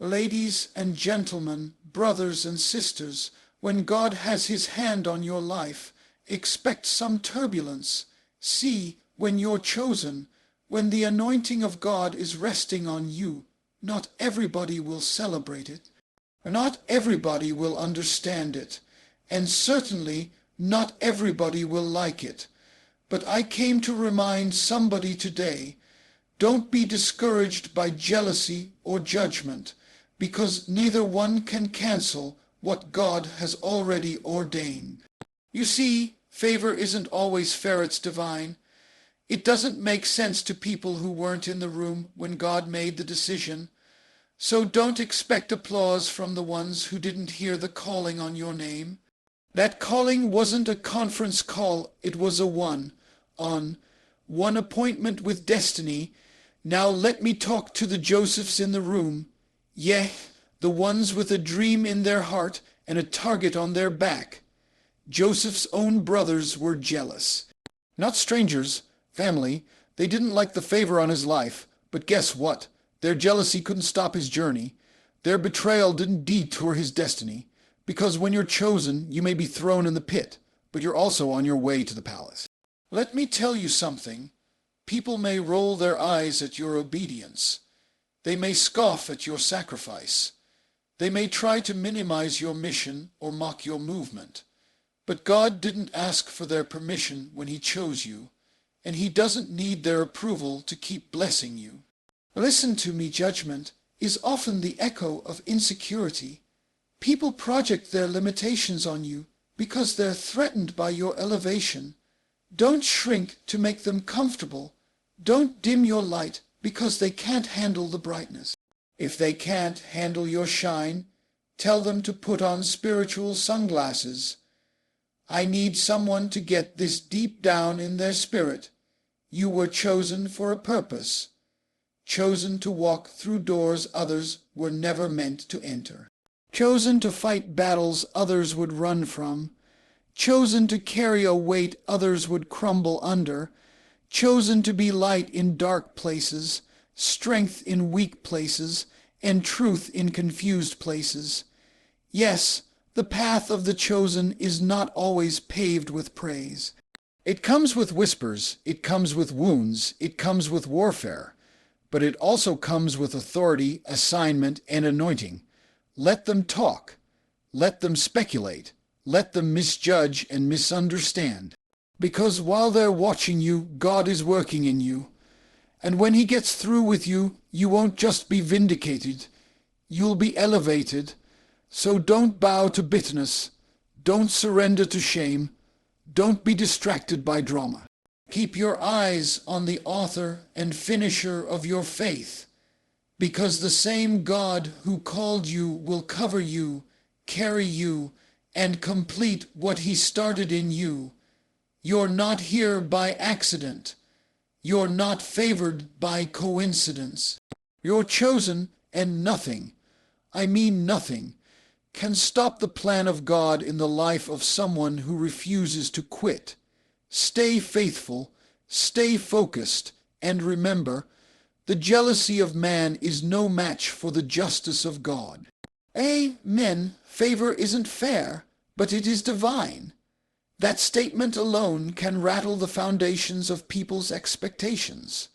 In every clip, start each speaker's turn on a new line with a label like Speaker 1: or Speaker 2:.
Speaker 1: Ladies and gentlemen, brothers and sisters, when God has his hand on your life, expect some turbulence. See, when you're chosen, when the anointing of God is resting on you, not everybody will celebrate it. Not everybody will understand it, and certainly not everybody will like it. But I came to remind somebody today, don't be discouraged by jealousy or judgment, because neither one can cancel what God has already ordained. You see, favor isn't always fair, it's divine. It doesn't make sense to people who weren't in the room when God made the decision. So don't expect applause from the ones who didn't hear the calling on your name. That calling wasn't a conference call, it was a one-on-one appointment with destiny. Now let me talk to the Josephs in the room. Yeah, the ones with a dream in their heart and a target on their back. Joseph's own brothers were jealous. Not strangers, family. They didn't like the favor on his life. But guess what? Their jealousy couldn't stop his journey. Their betrayal didn't detour his destiny. Because when you're chosen, you may be thrown in the pit, but you're also on your way to the palace. Let me tell you something. People may roll their eyes at your obedience. They may scoff at your sacrifice. They may try to minimize your mission or mock your movement. But God didn't ask for their permission when he chose you, and he doesn't need their approval to keep blessing you. Listen to me, judgment is often the echo of insecurity. People project their limitations on you because they're threatened by your elevation. Don't shrink to make them comfortable. Don't dim your light because they can't handle the brightness. If they can't handle your shine, tell them to put on spiritual sunglasses. I need someone to get this deep down in their spirit. You were chosen for a purpose. Chosen to walk through doors others were never meant to enter. Chosen to fight battles others would run from. Chosen to carry a weight others would crumble under. Chosen to be light in dark places, strength in weak places, and truth in confused places. Yes, the path of the chosen is not always paved with praise. It comes with whispers, it comes with wounds, it comes with warfare. But it also comes with authority, assignment, and anointing. Let them talk. Let them speculate. Let them misjudge and misunderstand. Because while they're watching you, God is working in you. And when he gets through with you, you won't just be vindicated. You'll be elevated. So don't bow to bitterness. Don't surrender to shame. Don't be distracted by drama. Keep your eyes on the author and finisher of your faith, because the same God who called you will cover you, carry you, and complete what he started in you. You're not here by accident. You're not favored by coincidence. You're chosen, and nothing, I mean nothing, can stop the plan of God in the life of someone who refuses to quit. Stay faithful, stay focused, and remember, the jealousy of man is no match for the justice of God. Amen. Favor isn't fair, but it is divine. That statement alone can rattle the foundations of people's expectations.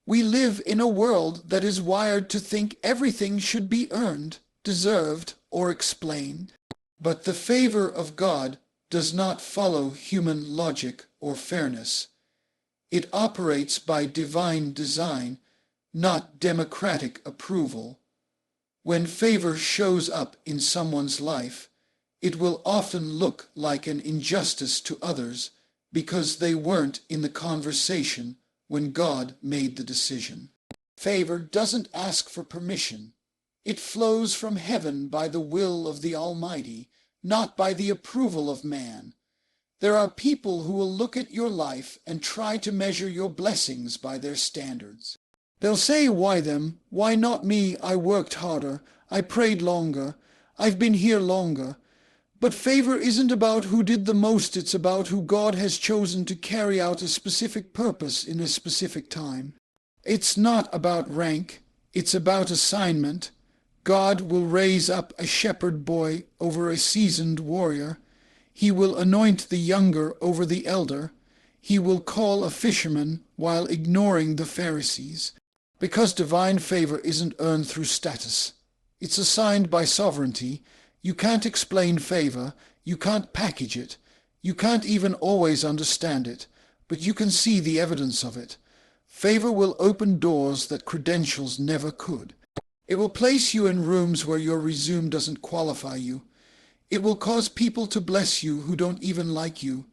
Speaker 1: We live in a world that is wired to think everything should be earned, deserved, or explained. But the favor of God does not follow human logic or fairness. It operates by divine design, not democratic approval. When favor shows up in someone's life, it will often look like an injustice to others because they weren't in the conversation when God made the decision. Favor doesn't ask for permission. It flows from heaven by the will of the Almighty, not by the approval of man. There are people who will look at your life and try to measure your blessings by their standards. They'll say, why them? Why not me? I worked harder. I prayed longer. I've been here longer. But favor isn't about who did the most. It's about who God has chosen to carry out a specific purpose in a specific time. It's not about rank. It's about assignment. God will raise up a shepherd boy over a seasoned warrior. He will anoint the younger over the elder. He will call a fisherman while ignoring the Pharisees. Because divine favor isn't earned through status. It's assigned by sovereignty. You can't explain favor. You can't package it. You can't even always understand it. But you can see the evidence of it. Favor will open doors that credentials never could. It will place you in rooms where your resume doesn't qualify you. It will cause people to bless you who don't even like you.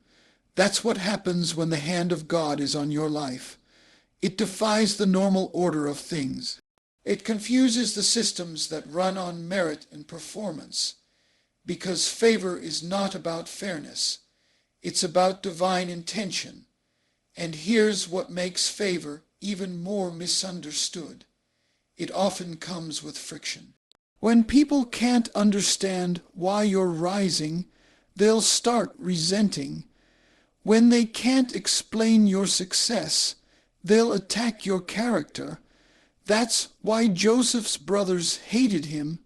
Speaker 1: That's what happens when the hand of God is on your life. It defies the normal order of things. It confuses the systems that run on merit and performance. Because favor is not about fairness. It's about divine intention. And here's what makes favor even more misunderstood. It often comes with friction. When people can't understand why you're rising, they'll start resenting. When they can't explain your success, they'll attack your character. That's why Joseph's brothers hated him.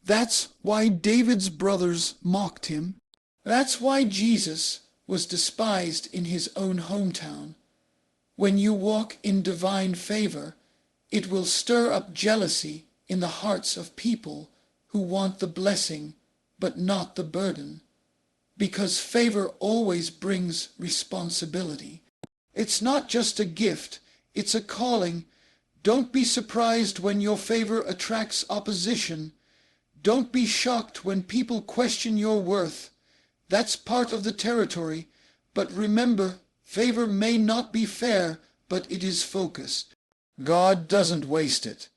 Speaker 1: That's why David's brothers mocked him. That's why Jesus was despised in his own hometown. When you walk in divine favor, it will stir up jealousy in the hearts of people who want the blessing but not the burden. Because favor always brings responsibility. It's not just a gift, it's a calling. Don't be surprised when your favor attracts opposition. Don't be shocked when people question your worth. That's part of the territory. But remember, favor may not be fair, but it is focused. God doesn't waste it.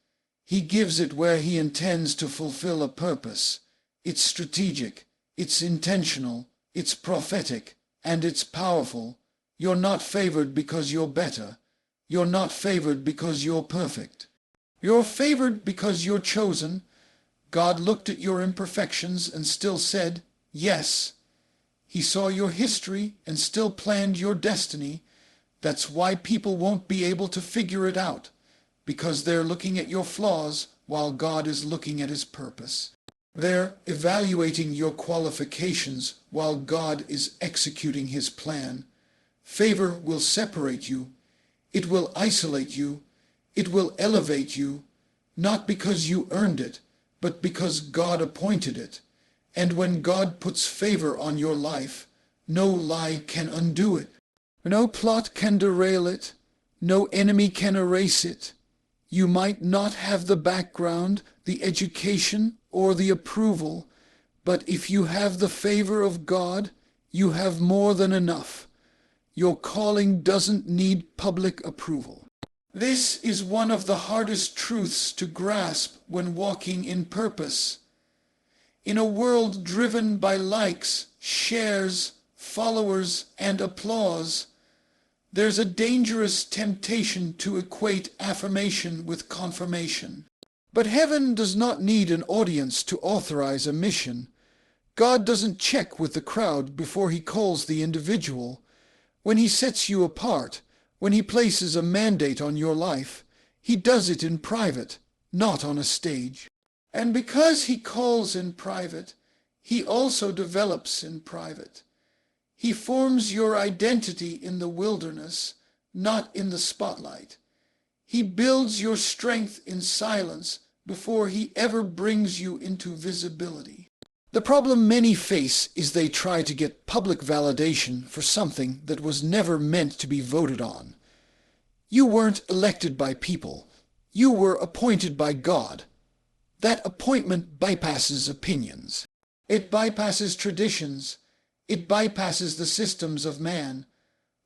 Speaker 1: He gives it where he intends to fulfill a purpose. It's strategic, it's intentional, it's prophetic, and it's powerful. You're not favored because you're better. You're not favored because you're perfect. You're favored because you're chosen. God looked at your imperfections and still said, yes. He saw your history and still planned your destiny. That's why people won't be able to figure it out, because they're looking at your flaws while God is looking at his purpose. They're evaluating your qualifications while God is executing his plan. Favor will separate you. It will isolate you. It will elevate you, not because you earned it, but because God appointed it. And when God puts favor on your life, no lie can undo it. No plot can derail it. No enemy can erase it. You might not have the background, the education, or the approval, but if you have the favor of God, you have more than enough. Your calling doesn't need public approval. This is one of the hardest truths to grasp when walking in purpose. In a world driven by likes, shares, followers, and applause, there's a dangerous temptation to equate affirmation with confirmation. But heaven does not need an audience to authorize a mission. God doesn't check with the crowd before he calls the individual. When he sets you apart, when he places a mandate on your life, he does it in private, not on a stage. And because he calls in private, he also develops in private. He forms your identity in the wilderness, not in the spotlight. He builds your strength in silence before he ever brings you into visibility. The problem many face is they try to get public validation for something that was never meant to be voted on. You weren't elected by people. You were appointed by God. That appointment bypasses opinions. It bypasses traditions. It bypasses the systems of man.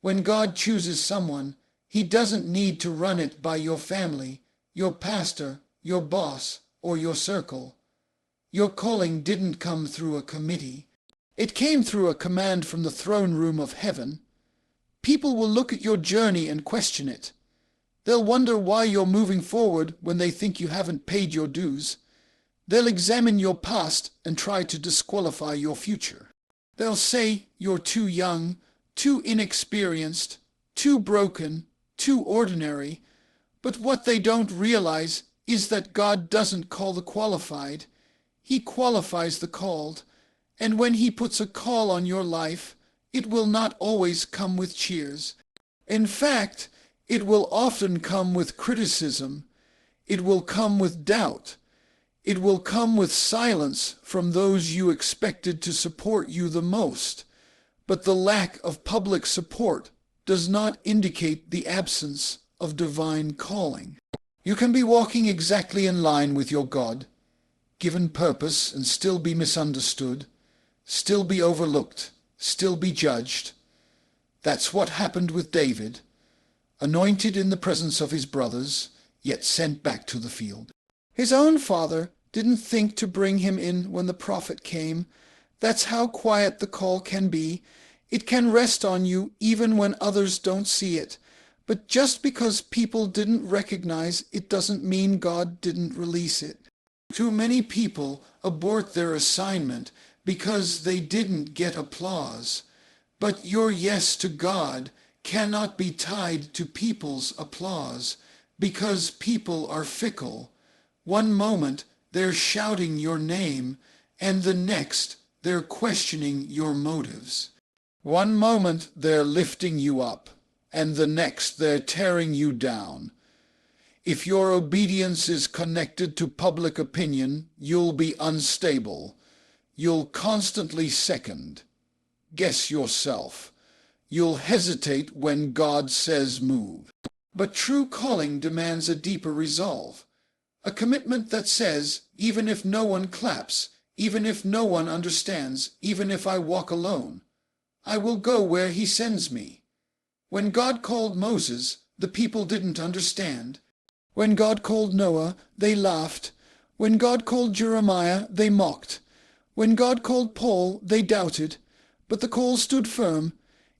Speaker 1: When God chooses someone, he doesn't need to run it by your family, your pastor, your boss, or your circle. Your calling didn't come through a committee. It came through a command from the throne room of heaven. People will look at your journey and question it. They'll wonder why you're moving forward when they think you haven't paid your dues. They'll examine your past and try to disqualify your future. They'll say you're too young, too inexperienced, too broken, too ordinary. But what they don't realize is that God doesn't call the qualified. He qualifies the called. And when he puts a call on your life, it will not always come with cheers. In fact, it will often come with criticism. It will come with doubt. It will come with silence from those you expected to support you the most. But the lack of public support does not indicate the absence of divine calling. You can be walking exactly in line with your God, given purpose, and still be misunderstood, still be overlooked, still be judged. That's what happened with David, anointed in the presence of his brothers, yet sent back to the field. His own father didn't think to bring him in when the prophet came. That's how quiet the call can be. It can rest on you even when others don't see it. But just because people didn't recognize it doesn't mean God didn't release it. Too many people abort their assignment because they didn't get applause. But your yes to God cannot be tied to people's applause, because people are fickle. One moment they're shouting your name, and the next they're questioning your motives. One moment they're lifting you up, and the next they're tearing you down. If your obedience is connected to public opinion, you'll be unstable. You'll constantly second, guess yourself. You'll hesitate when God says move. But true calling demands a deeper resolve, a commitment that says, even if no one claps, even if no one understands, even if I walk alone, I will go where he sends me. When God called Moses, the people didn't understand. When God called Noah, they laughed. When God called Jeremiah, they mocked. When God called Paul, they doubted. But the call stood firm.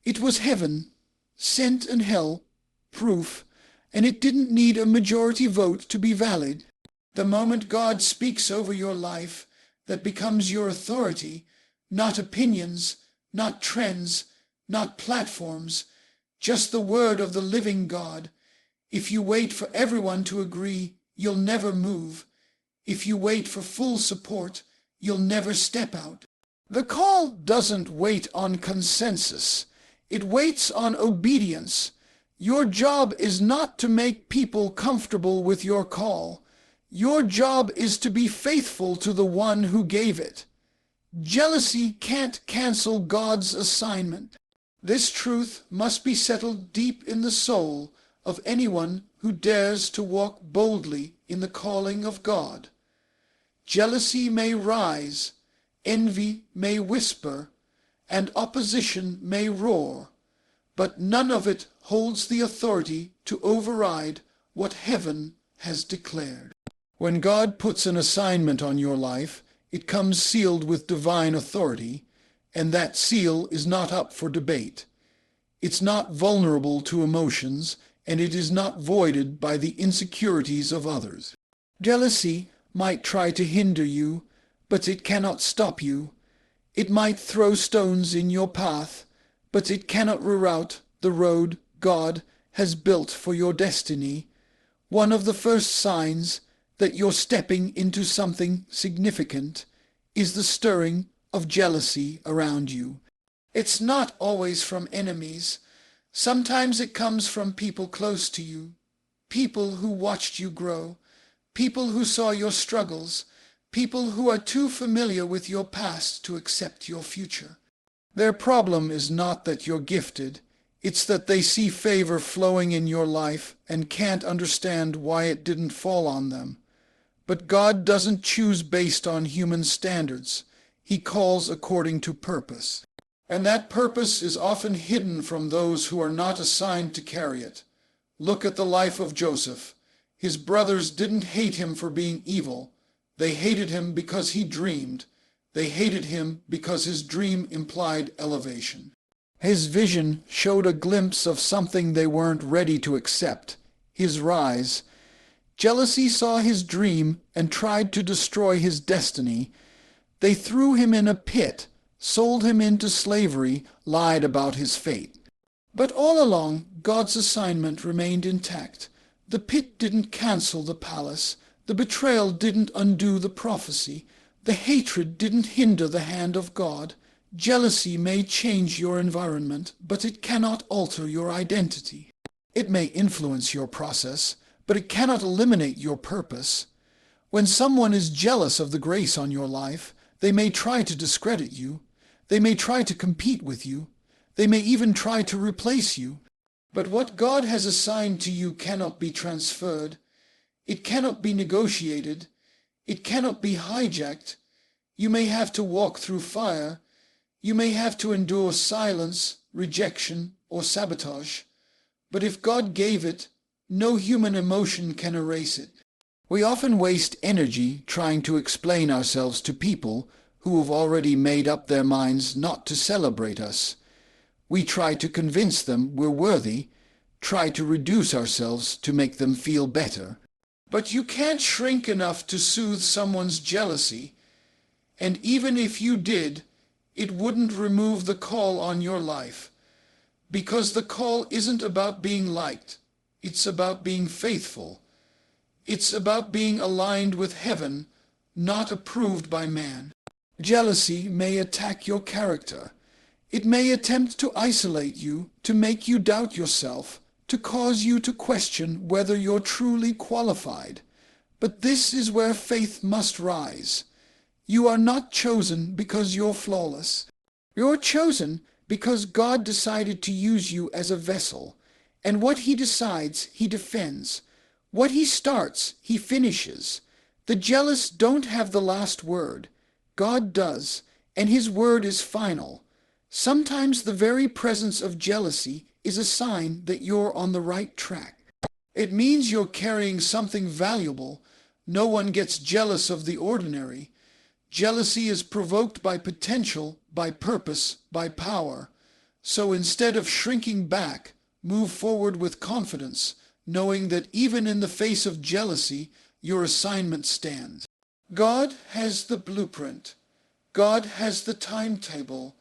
Speaker 1: It was heaven, sent and hell, proof, and it didn't need a majority vote to be valid. The moment God speaks over your life, that becomes your authority, not opinions, not trends, not platforms, just the word of the living God. If you wait for everyone to agree, you'll never move. If you wait for full support, you'll never step out. The call doesn't wait on consensus. It waits on obedience. Your job is not to make people comfortable with your call. Your job is to be faithful to the one who gave it. Jealousy can't cancel God's assignment. This truth must be settled deep in the soul of anyone who dares to walk boldly in the calling of God. Jealousy may rise, envy may whisper, and opposition may roar, but none of it holds the authority to override what heaven has declared. When God puts an assignment on your life, it comes sealed with divine authority, and that seal is not up for debate. It's not vulnerable to emotions, and it is not voided by the insecurities of others. Jealousy might try to hinder you, but it cannot stop you. It might throw stones in your path, but it cannot reroute the road God has built for your destiny. One of the first signs that you're stepping into something significant is the stirring of jealousy around you. It's not always from enemies. Sometimes it comes from people close to you, people who watched you grow, people who saw your struggles, people who are too familiar with your past to accept your future. Their problem is not that you're gifted. It's that they see favor flowing in your life and can't understand why it didn't fall on them. But God doesn't choose based on human standards. He calls according to purpose. And that purpose is often hidden from those who are not assigned to carry it. Look at the life of Joseph. His brothers didn't hate him for being evil. They hated him because he dreamed. They hated him because his dream implied elevation. His vision showed a glimpse of something they weren't ready to accept, his rise. Jealousy saw his dream and tried to destroy his destiny. They threw him in a pit, sold him into slavery, lied about his fate. But all along, God's assignment remained intact. The pit didn't cancel the palace. The betrayal didn't undo the prophecy. The hatred didn't hinder the hand of God. Jealousy may change your environment, but it cannot alter your identity. It may influence your process, but it cannot eliminate your purpose. When someone is jealous of the grace on your life, they may try to discredit you. They may try to compete with you. They may even try to replace you. But what God has assigned to you cannot be transferred. It cannot be negotiated. It cannot be hijacked. You may have to walk through fire. You may have to endure silence, rejection, or sabotage. But if God gave it, no human emotion can erase it. We often waste energy trying to explain ourselves to people who have already made up their minds not to celebrate us. We try to convince them we're worthy, try to reduce ourselves to make them feel better. But you can't shrink enough to soothe someone's jealousy, and even if you did, it wouldn't remove the call on your life, because the call isn't about being liked, it's about being faithful. It's about being aligned with heaven, not approved by man. Jealousy may attack your character. It may attempt to isolate you, to make you doubt yourself, to cause you to question whether you're truly qualified. But this is where faith must rise. You are not chosen because you're flawless. You're chosen because God decided to use you as a vessel, and what He decides, He defends. What He starts, He finishes. The jealous don't have the last word. God does, and His word is final. Sometimes the very presence of jealousy is a sign that you're on the right track. It means you're carrying something valuable. No one gets jealous of the ordinary. Jealousy is provoked by potential, by purpose, by power. So instead of shrinking back, move forward with confidence, knowing that even in the face of jealousy, your assignment stands. God has the blueprint. God has the timetable,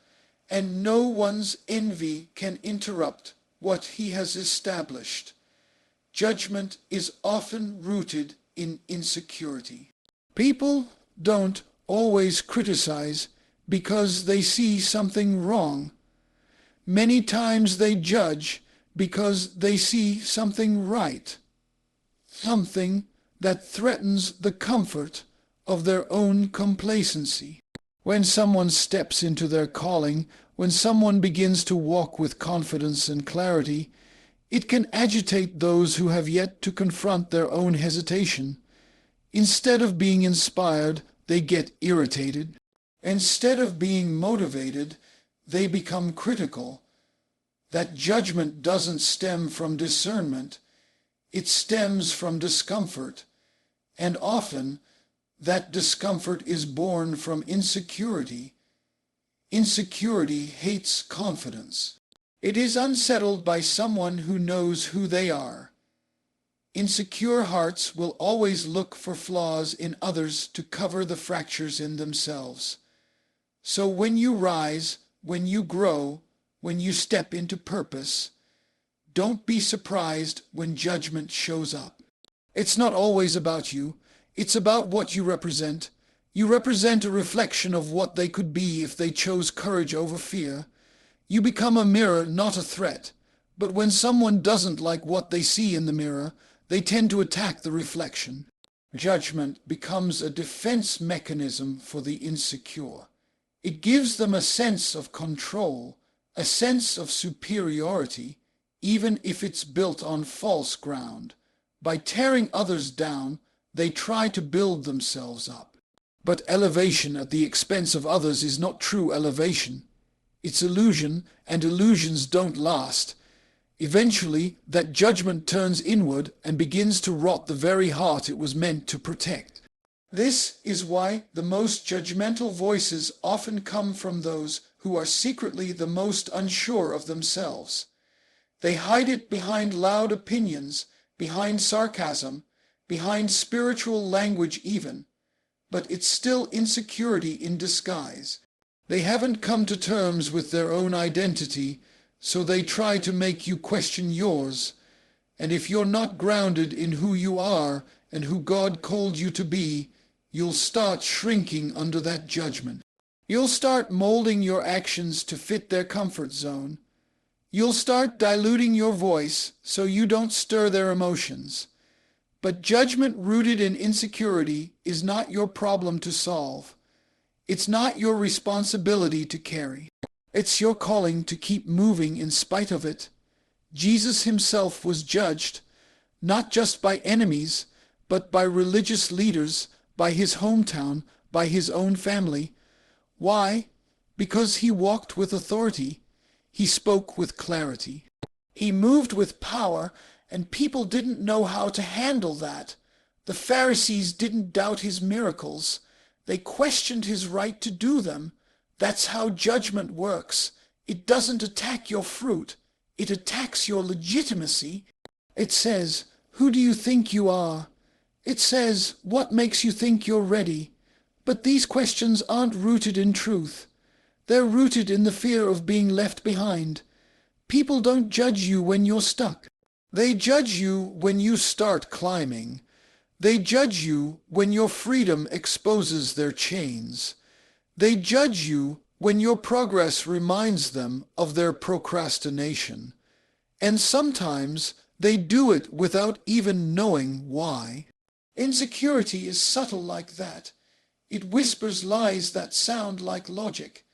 Speaker 1: and no one's envy can interrupt what He has established. Judgment is often rooted in insecurity. People don't always criticize because they see something wrong. Many times they judge because they see something right, something that threatens the comfort of their own complacency. When someone steps into their calling, when someone begins to walk with confidence and clarity, it can agitate those who have yet to confront their own hesitation. Instead of being inspired, they get irritated. Instead of being motivated, they become critical. That judgment doesn't stem from discernment, it stems from discomfort, and often that discomfort is born from insecurity. Insecurity hates confidence. It is unsettled by someone who knows who they are. Insecure hearts will always look for flaws in others to cover the fractures in themselves. So when you rise, when you grow, when you step into purpose, don't be surprised when judgment shows up. It's not always about you. It's about what you represent. You represent a reflection of what they could be if they chose courage over fear. You become a mirror, not a threat. But when someone doesn't like what they see in the mirror, they tend to attack the reflection. Judgment becomes a defense mechanism for the insecure. It gives them a sense of control, a sense of superiority, even if it's built on false ground. By tearing others down, they try to build themselves up. But elevation at the expense of others is not true elevation. It's illusion, and illusions don't last. Eventually, that judgment turns inward and begins to rot the very heart it was meant to protect. This is why the most judgmental voices often come from those who are secretly the most unsure of themselves. They hide it behind loud opinions, behind sarcasm, behind spiritual language even, but it's still insecurity in disguise. They haven't come to terms with their own identity, so they try to make you question yours. And if you're not grounded in who you are and who God called you to be, you'll start shrinking under that judgment. You'll start molding your actions to fit their comfort zone. You'll start diluting your voice so you don't stir their emotions. But judgment rooted in insecurity is not your problem to solve. It's not your responsibility to carry. It's your calling to keep moving in spite of it. Jesus himself was judged, not just by enemies, but by religious leaders, by his hometown, by his own family. Why? Because he walked with authority. He spoke with clarity. He moved with power, and people didn't know how to handle that. The Pharisees didn't doubt his miracles. They questioned his right to do them. That's how judgment works. It doesn't attack your fruit. It attacks your legitimacy. It says, "Who do you think you are?" It says, "What makes you think you're ready?" But these questions aren't rooted in truth. They're rooted in the fear of being left behind. People don't judge you when you're stuck. They judge you when you start climbing. They judge you when your freedom exposes their chains. They judge you when your progress reminds them of their procrastination. And sometimes they do it without even knowing why. Insecurity is subtle like that. It whispers lies that sound like logic.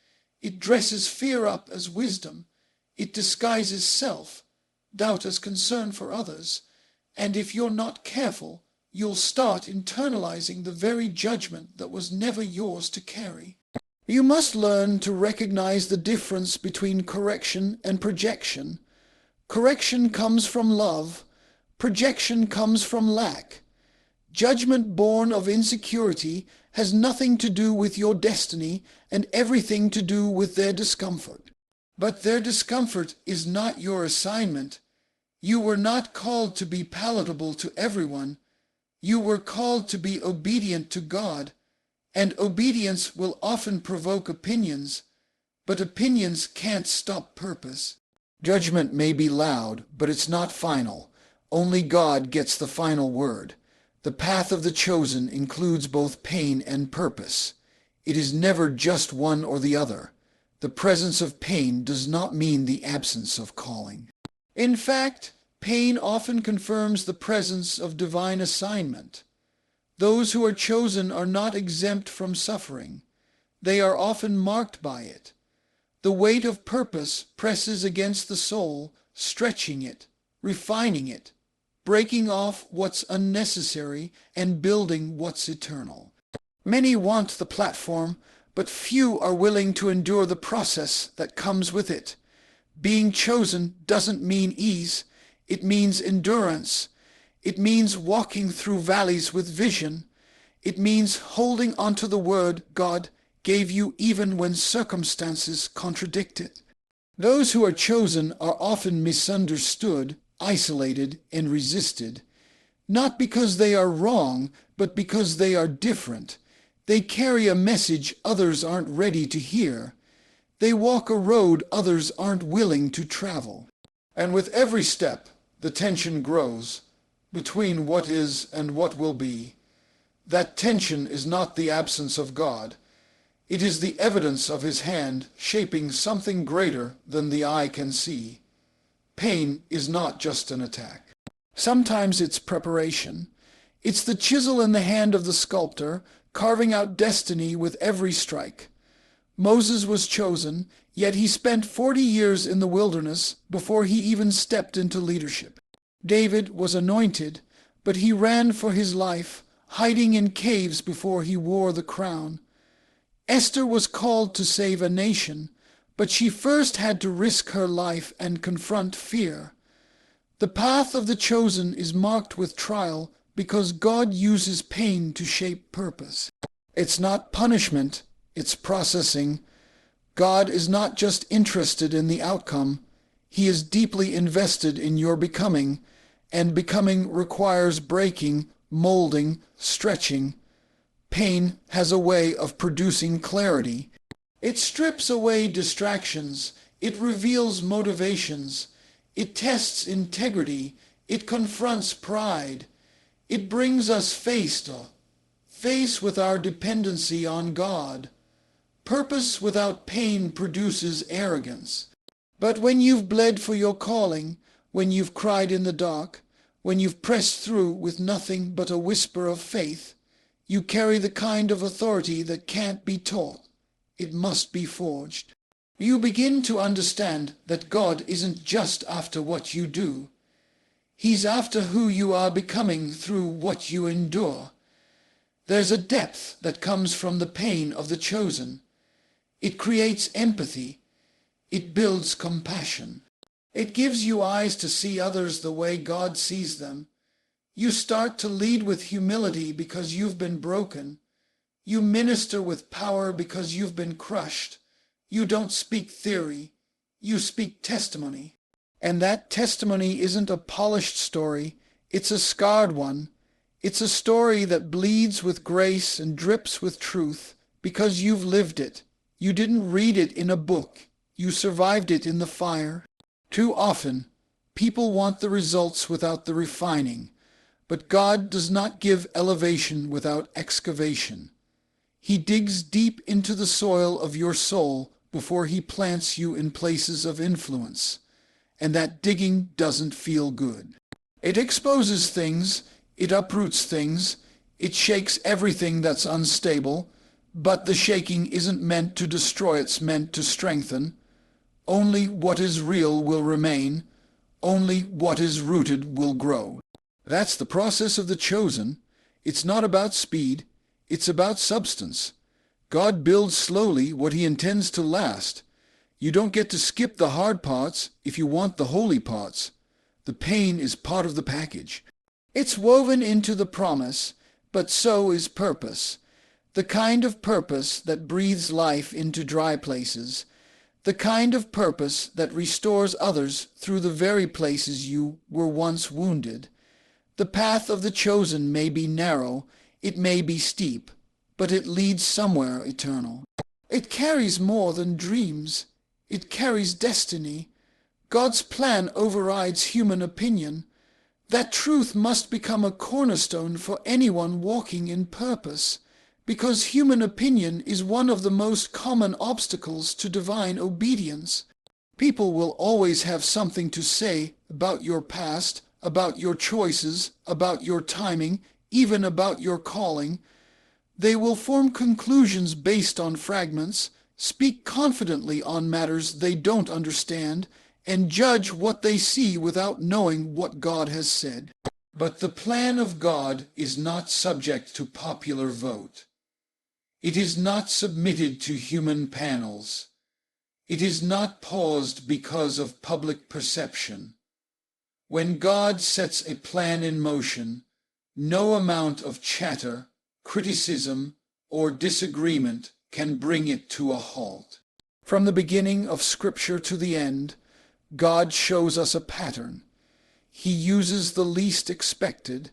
Speaker 1: It dresses fear up as wisdom. It disguises self-doubt as concern for others. And if you're not careful, you'll start internalizing the very judgment that was never yours to carry. You must learn to recognize the difference between correction and projection. Correction comes from love. Projection comes from lack. Judgment born of insecurity has nothing to do with your destiny and everything to do with their discomfort. But their discomfort is not your assignment. You were not called to be palatable to everyone. You were called to be obedient to God. And obedience will often provoke opinions, but opinions can't stop purpose. Judgment may be loud, but it's not final. Only God gets the final word. The path of the chosen includes both pain and purpose. It is never just one or the other. The presence of pain does not mean the absence of calling. In fact, pain often confirms the presence of divine assignment. Those who are chosen are not exempt from suffering. They are often marked by it. The weight of purpose presses against the soul, stretching it, refining it, breaking off what's unnecessary and building what's eternal. Many want the platform, but few are willing to endure the process that comes with it. Being chosen doesn't mean ease. It means endurance. It means walking through valleys with vision. It means holding onto the word God gave you even when circumstances contradict it. Those who are chosen are often misunderstood, isolated, and resisted, not because they are wrong, but because they are different. They carry a message others aren't ready to hear. They walk a road others aren't willing to travel. And with every step, the tension grows between what is and what will be. That tension is not the absence of God. It is the evidence of his hand shaping something greater than the eye can see. Pain is not just an attack. Sometimes it's preparation. It's the chisel in the hand of the sculptor, carving out destiny with every strike. Moses was chosen, yet he spent 40 years in the wilderness before he even stepped into leadership. David was anointed, but he ran for his life, hiding in caves before he wore the crown. Esther was called to save a nation, but she first had to risk her life and confront fear. The path of the chosen is marked with trial because God uses pain to shape purpose. It's not punishment, it's processing. God is not just interested in the outcome. He is deeply invested in your becoming, and becoming requires breaking, molding, stretching. Pain has a way of producing clarity. It strips away distractions. It reveals motivations. It tests integrity. It confronts pride. It brings us face with our dependency on God. Purpose without pain produces arrogance. But when you've bled for your calling, when you've cried in the dark, when you've pressed through with nothing but a whisper of faith, you carry the kind of authority that can't be taught. It must be forged. You begin to understand that God isn't just after what you do. He's after who you are becoming through what you endure. There's a depth that comes from the pain of the chosen. It creates empathy. It builds compassion. It gives you eyes to see others the way God sees them. You start to lead with humility because you've been broken. You minister with power because you've been crushed. You don't speak theory. You speak testimony. And that testimony isn't a polished story. It's a scarred one. It's a story that bleeds with grace and drips with truth because you've lived it. You didn't read it in a book. You survived it in the fire. Too often, people want the results without the refining, but God does not give elevation without excavation. He digs deep into the soil of your soul before he plants you in places of influence, and that digging doesn't feel good. It exposes things, it uproots things, it shakes everything that's unstable, but the shaking isn't meant to destroy, it's meant to strengthen. Only what is real will remain. Only what is rooted will grow. That's the process of the chosen. It's not about speed. It's about substance. God builds slowly what he intends to last. You don't get to skip the hard parts if you want the holy parts. The pain is part of the package. It's woven into the promise, but so is purpose. The kind of purpose that breathes life into dry places. The kind of purpose that restores others through the very places you were once wounded. The path of the chosen may be narrow, it may be steep, but it leads somewhere eternal. It carries more than dreams. It carries destiny. God's plan overrides human opinion. That truth must become a cornerstone for anyone walking in purpose, because human opinion is one of the most common obstacles to divine obedience. People will always have something to say about your past, about your choices, about your timing, even about your calling. They will form conclusions based on fragments, speak confidently on matters they don't understand, and judge what they see without knowing what God has said. But the plan of God is not subject to popular vote. It is not submitted to human panels. It is not paused because of public perception. When God sets a plan in motion, no amount of chatter, criticism, or disagreement can bring it to a halt. From the beginning of Scripture to the end, God shows us a pattern. He uses the least expected.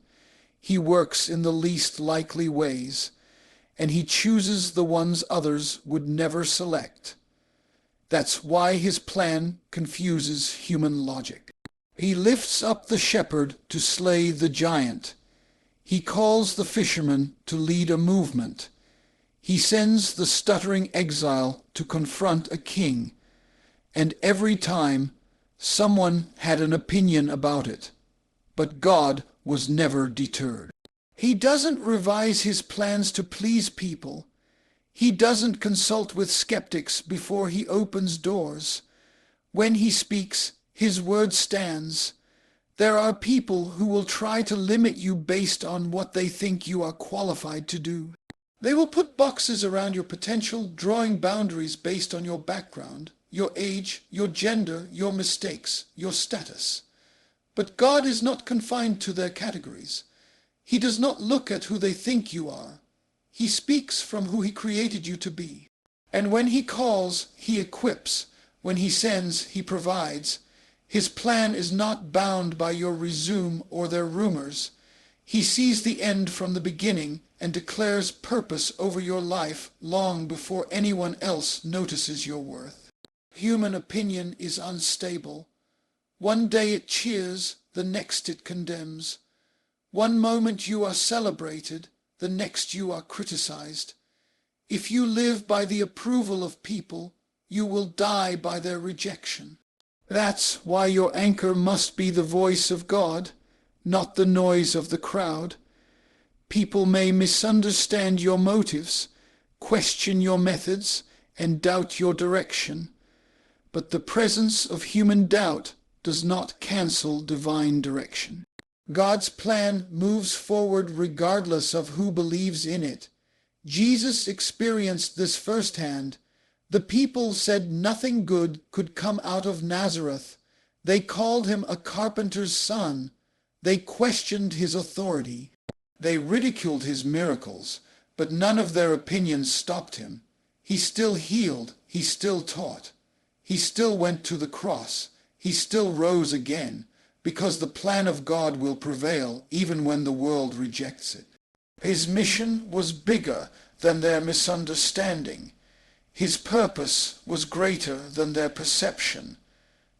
Speaker 1: He works in the least likely ways. And he chooses the ones others would never select. That's why his plan confuses human logic. He lifts up the shepherd to slay the giant. He calls the fisherman to lead a movement. He sends the stuttering exile to confront a king. And every time, someone had an opinion about it. But God was never deterred. He doesn't revise his plans to please people. He doesn't consult with skeptics before he opens doors. When he speaks, his word stands. There are people who will try to limit you based on what they think you are qualified to do. They will put boxes around your potential, drawing boundaries based on your background, your age, your gender, your mistakes, your status. But God is not confined to their categories. He does not look at who they think you are. He speaks from who he created you to be. And when he calls, he equips. When he sends, he provides. His plan is not bound by your resume or their rumors. He sees the end from the beginning and declares purpose over your life long before anyone else notices your worth. Human opinion is unstable. One day it cheers, the next it condemns. One moment you are celebrated, the next you are criticized. If you live by the approval of people, you will die by their rejection. That's why your anchor must be the voice of God, not the noise of the crowd. People may misunderstand your motives, question your methods, and doubt your direction. But the presence of human doubt does not cancel divine direction. God's plan moves forward regardless of who believes in it. Jesus experienced this firsthand. The people said nothing good could come out of Nazareth. They called him a carpenter's son. They questioned his authority. They ridiculed his miracles, but none of their opinions stopped him. He still healed. He still taught. He still went to the cross. He still rose again, because the plan of God will prevail even when the world rejects it. His mission was bigger than their misunderstanding. His purpose was greater than their perception.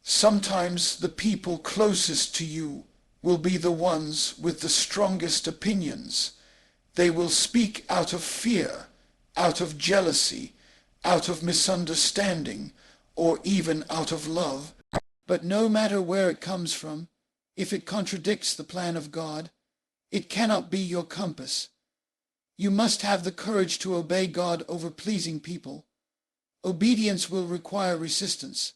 Speaker 1: Sometimes the people closest to you will be the ones with the strongest opinions. They will speak out of fear, out of jealousy, out of misunderstanding, or even out of love. But no matter where it comes from, if it contradicts the plan of God, it cannot be your compass. You must have the courage to obey God over pleasing people. Obedience will require resistance.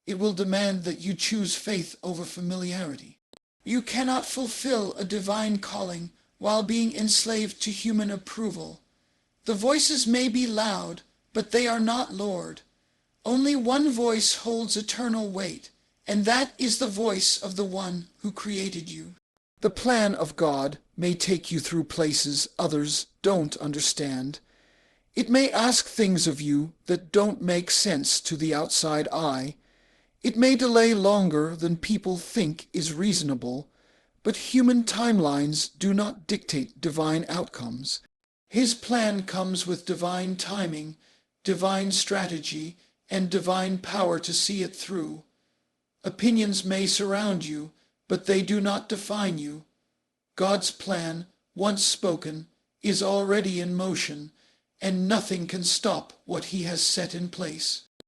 Speaker 1: It will demand that you choose faith over familiarity. You cannot fulfill a divine calling while being enslaved to human approval. The voices may be loud, but they are not Lord. Only one voice holds eternal weight, and that is the voice of the one who created you. The plan of God may take you through places others don't understand. It may ask things of you that don't make sense to the outside eye. It may delay longer than people think is reasonable, but human timelines do not dictate divine outcomes. His plan comes with divine timing, divine strategy, and divine power to see it through. Opinions may surround you, but they do not define you. God's plan, once spoken, is already in motion, and nothing can stop what he has set in place.